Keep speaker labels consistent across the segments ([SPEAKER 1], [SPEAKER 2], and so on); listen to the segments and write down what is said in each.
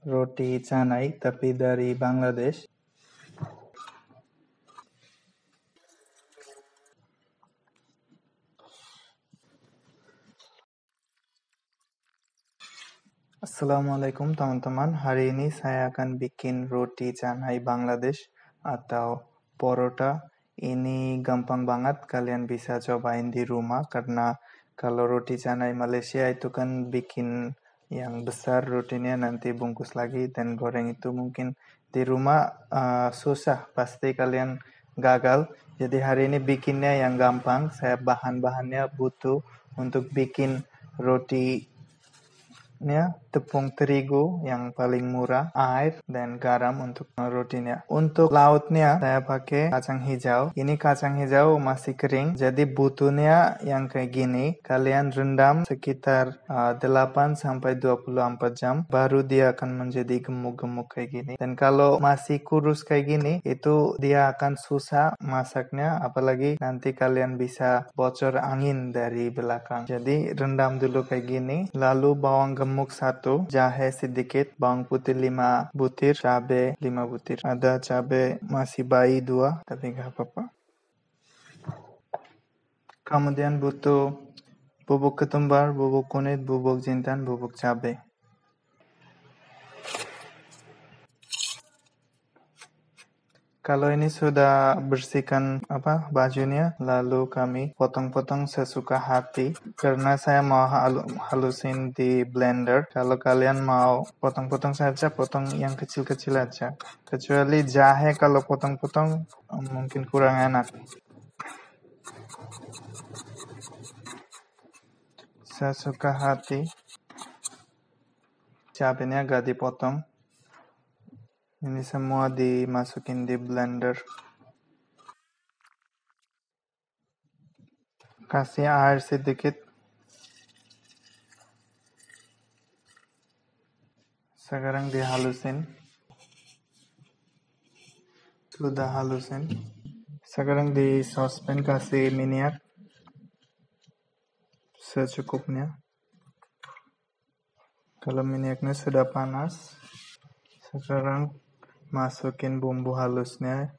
[SPEAKER 1] roti canai tapi dari Bangladesh. Assalamualaikum teman-teman. Hari ini saya akan bikin roti canai Bangladesh atau porota. Ini gampang banget, kalian bisa cobain di rumah karena kalau roti canai Malaysia itu kan bikin yang besar rotinya, nanti bungkus lagi dan goreng, itu mungkin di rumah susah, pasti kalian gagal. Jadi hari ini bikinnya yang gampang. Saya bahan-bahannya butuh untuk bikin roti tepung terigu yang paling murah, air, dan garam untuk rotinya. Untuk lautnya saya pakai kacang hijau. Ini kacang hijau masih kering, jadi butuhnya yang kayak gini. Kalian rendam sekitar 8-24 jam, baru dia akan menjadi gemuk-gemuk kayak gini. Dan kalau masih kurus kayak gini, itu dia akan susah masaknya, apalagi nanti kalian bisa bocor angin dari belakang. Jadi rendam dulu kayak gini, lalu bawang gemuk 1, jahe sedikit, bawang putih 5 butir, cabai 5 butir. Ada cabai masih bayi 2, tapi gak apa-apa. Kemudian butuh bubuk ketumbar, bubuk kunyit, bubuk jintan, bubuk cabai. Kalau ini sudah bersihkan bajunya, lalu kami potong-potong sesuka hati. Karena saya mau halusin di blender. Kalau kalian mau potong-potong saja, potong yang kecil-kecil aja. Kecuali jahe, kalau potong-potong mungkin kurang enak. Sesuka hati. Cabenya gak dipotong. Ini semua dimasukin di blender. Kasih air sedikit. Sekarang dihalusin. Sudah halusin. Sekarang di saucepan kasih minyak secukupnya. Kalau minyaknya sudah panas, sekarang masukin bumbu halusnya.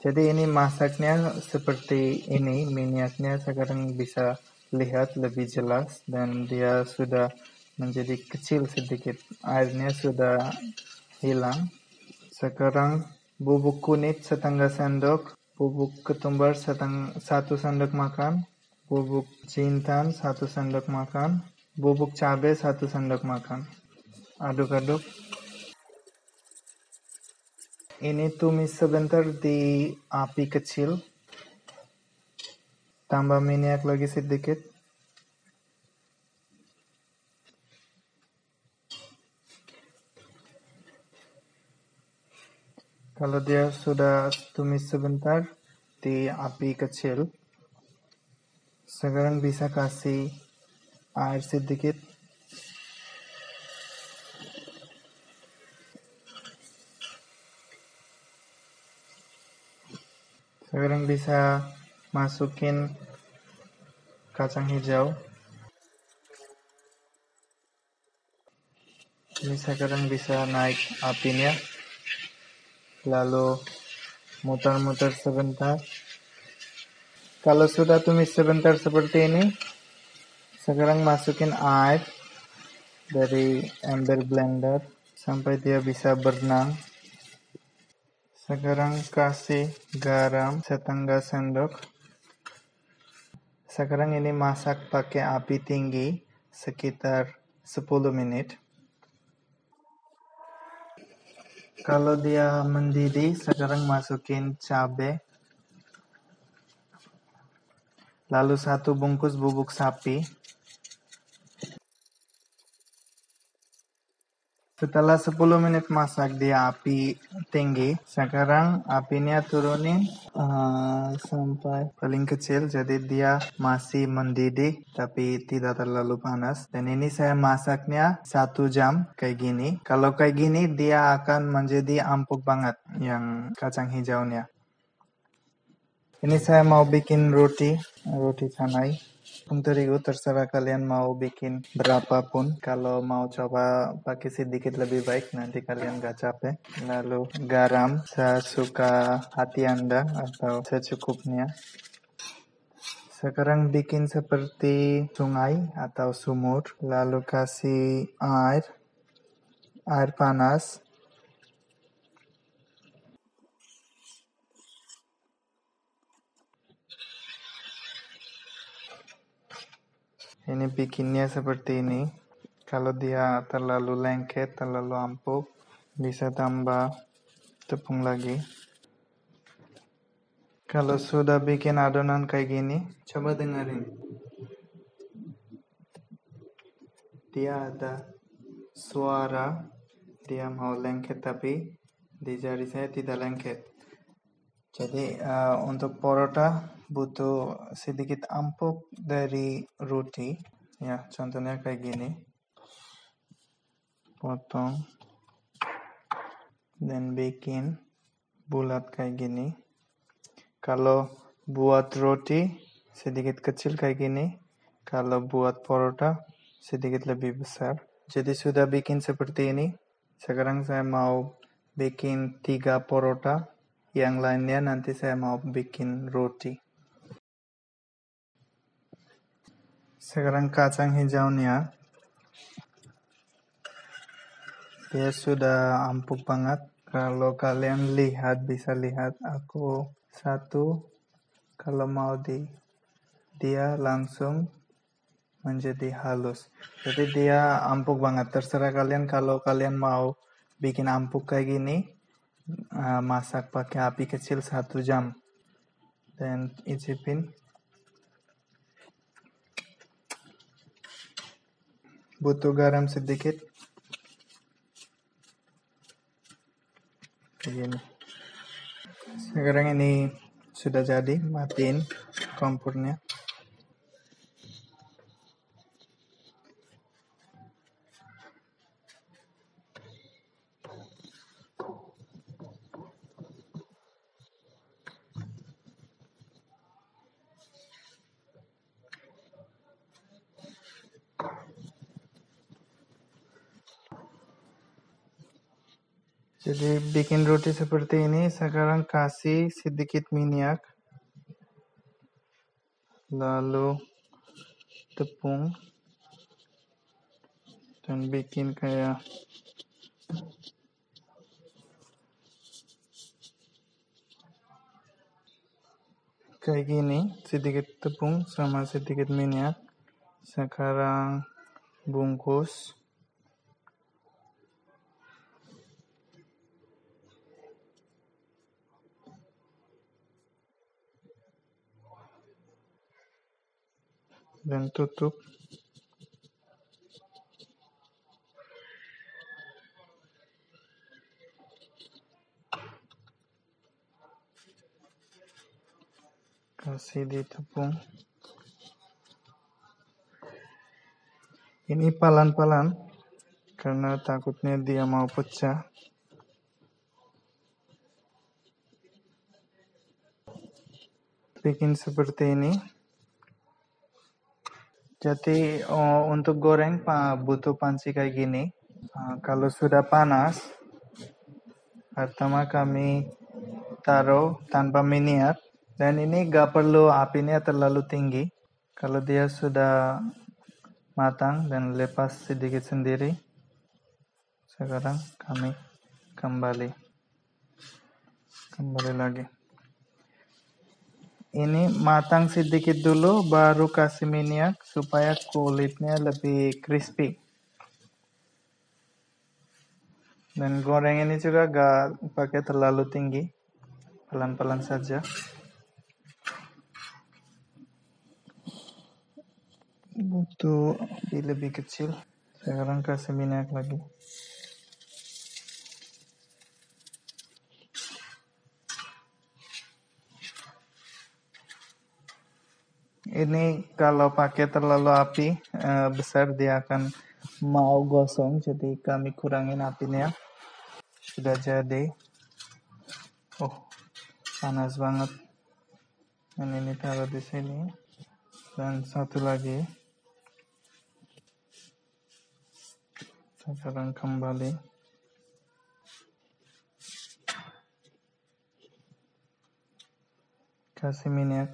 [SPEAKER 1] Jadi ini masaknya seperti ini, minyaknya sekarang bisa lihat lebih jelas dan dia sudah menjadi kecil sedikit. Airnya sudah hilang. Sekarang bubuk kunyit setengah sendok, bubuk ketumbar 1 sendok makan, bubuk jintan 1 sendok makan, bubuk cabai 1 sendok makan. Aduk-aduk. Ini tumis sebentar di api kecil. Tambah minyak lagi sedikit. Kalau dia sudah tumis sebentar di api kecil, sekarang bisa kasih air sedikit. Sekarang bisa masukin kacang hijau. Ini sekarang bisa naik apinya. Lalu muter-muter sebentar. Kalau sudah tumis sebentar seperti ini, sekarang masukin air dari ember blender sampai dia bisa berenang. Sekarang kasih garam setengah sendok. Sekarang ini masak pakai api tinggi sekitar 10 menit. Kalau dia mendidih, sekarang masukin cabai. Lalu 1 bungkus bubuk sapi. Setelah 10 menit masak di api tinggi, sekarang apinya turunin sampai paling kecil, jadi dia masih mendidih tapi tidak terlalu panas. Dan ini saya masaknya 1 jam kayak gini. Kalau kayak gini dia akan menjadi empuk banget yang kacang hijaunya. Ini saya mau bikin roti canai. Tepung terigu terserah kalian mau bikin berapapun. Kalau mau coba pakai sedikit lebih baik, nanti kalian gak capek. Lalu garam sesuka hati Anda atau secukupnya. Sekarang bikin seperti sungai atau sumur. Lalu kasih air panas. Ini bikinnya seperti ini. Kalau dia terlalu lengket, terlalu empuk, bisa tambah tepung lagi. Kalau sudah bikin adonan kayak gini, coba dengerin. Dia ada suara, dia mau lengket tapi di jari saya tidak lengket. Jadi untuk porota butuh sedikit empuk dari roti. Ya, contohnya kayak gini. Potong dan bikin bulat kayak gini. Kalau buat roti sedikit kecil kayak gini. Kalau buat porota sedikit lebih besar. Jadi sudah bikin seperti ini. Sekarang saya mau bikin 3 porota. Yang lainnya nanti saya mau bikin roti. Sekarang kacang hijaunya. Dia sudah empuk banget. Kalau kalian bisa lihat aku satu. Kalau mau dia langsung menjadi halus. Jadi dia empuk banget. Terserah kalian kalau kalian mau bikin empuk kayak gini, masak pakai api kecil 1 jam. Dan icipin. Butuh garam sedikit. Begini. Sekarang ini sudah jadi, matiin kompornya. Jadi bikin roti seperti ini, sekarang kasih sedikit minyak, lalu tepung, dan bikin kayak gini, sedikit tepung sama sedikit minyak. Sekarang bungkus. Dan tutup. Kasih di tepung. Ini pelan-pelan karena takutnya dia mau pecah. Bikin seperti ini. Jadi untuk goreng butuh panci kayak gini. Kalau sudah panas, pertama kami taruh tanpa minyak. Dan ini gak perlu apinya terlalu tinggi. Kalau dia sudah matang dan lepas sedikit sendiri, sekarang kami kembali lagi. Ini matang sedikit dulu, baru kasih minyak supaya kulitnya lebih crispy. Dan goreng ini juga gak pakai terlalu tinggi, pelan-pelan saja. Butuh api lebih kecil. Sekarang kasih minyak lagi. Ini kalau pakai terlalu api besar dia akan mau gosong, jadi kami kurangin apinya. Sudah jadi. Oh, panas banget. Dan ini taruh di sini. Dan satu lagi. Sekarang kembali. Kasih minyak.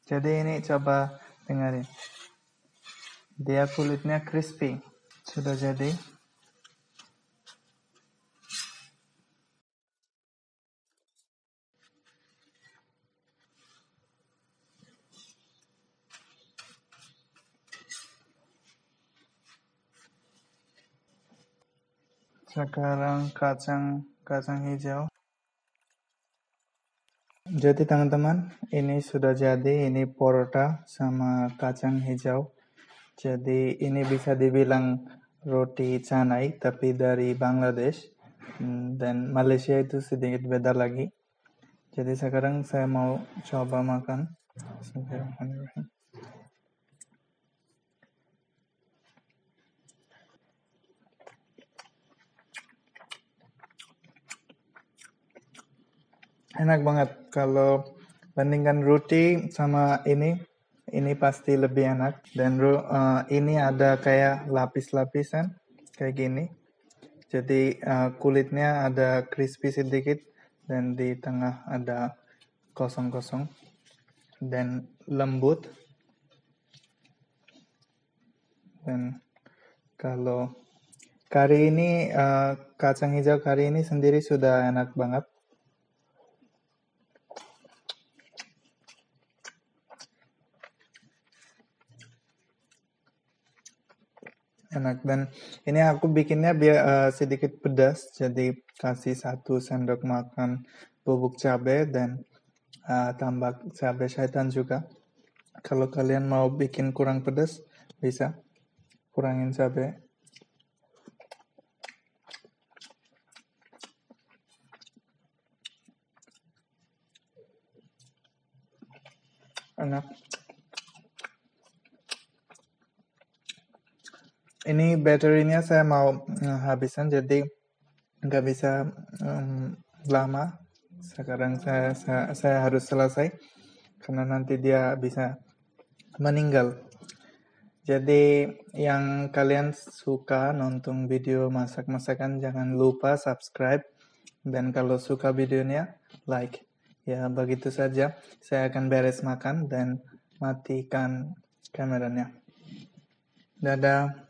[SPEAKER 1] Jadi ini coba dengarin. Dia kulitnya crispy. Sudah jadi. Sekarang kacang hijau. Jadi teman-teman, ini sudah jadi. Ini porota sama kacang hijau. Jadi ini bisa dibilang roti canai tapi dari Bangladesh. Dan Malaysia itu sedikit beda lagi. Jadi sekarang saya mau coba makan. Bismillahirrahmanirrahim. Enak banget. Kalau bandingkan roti sama ini pasti lebih enak. Dan ini ada kayak lapis-lapisan kayak gini. Jadi kulitnya ada crispy sedikit dan di tengah ada kosong-kosong dan lembut. Dan kalau kari ini kacang hijau kari ini sendiri sudah enak banget. Enak, dan ini aku bikinnya biar sedikit pedas, jadi kasih 1 sendok makan bubuk cabai dan tambah cabai syaitan juga. Kalau kalian mau bikin kurang pedas bisa kurangin cabai. Enak. Ini baterainya saya mau habisan, jadi nggak bisa lama. Sekarang saya harus selesai karena nanti dia bisa meninggal. Jadi yang kalian suka nonton video masak-masakan jangan lupa subscribe, dan kalau suka videonya like. Ya begitu saja. Saya akan beres makan dan matikan kameranya. Dadah.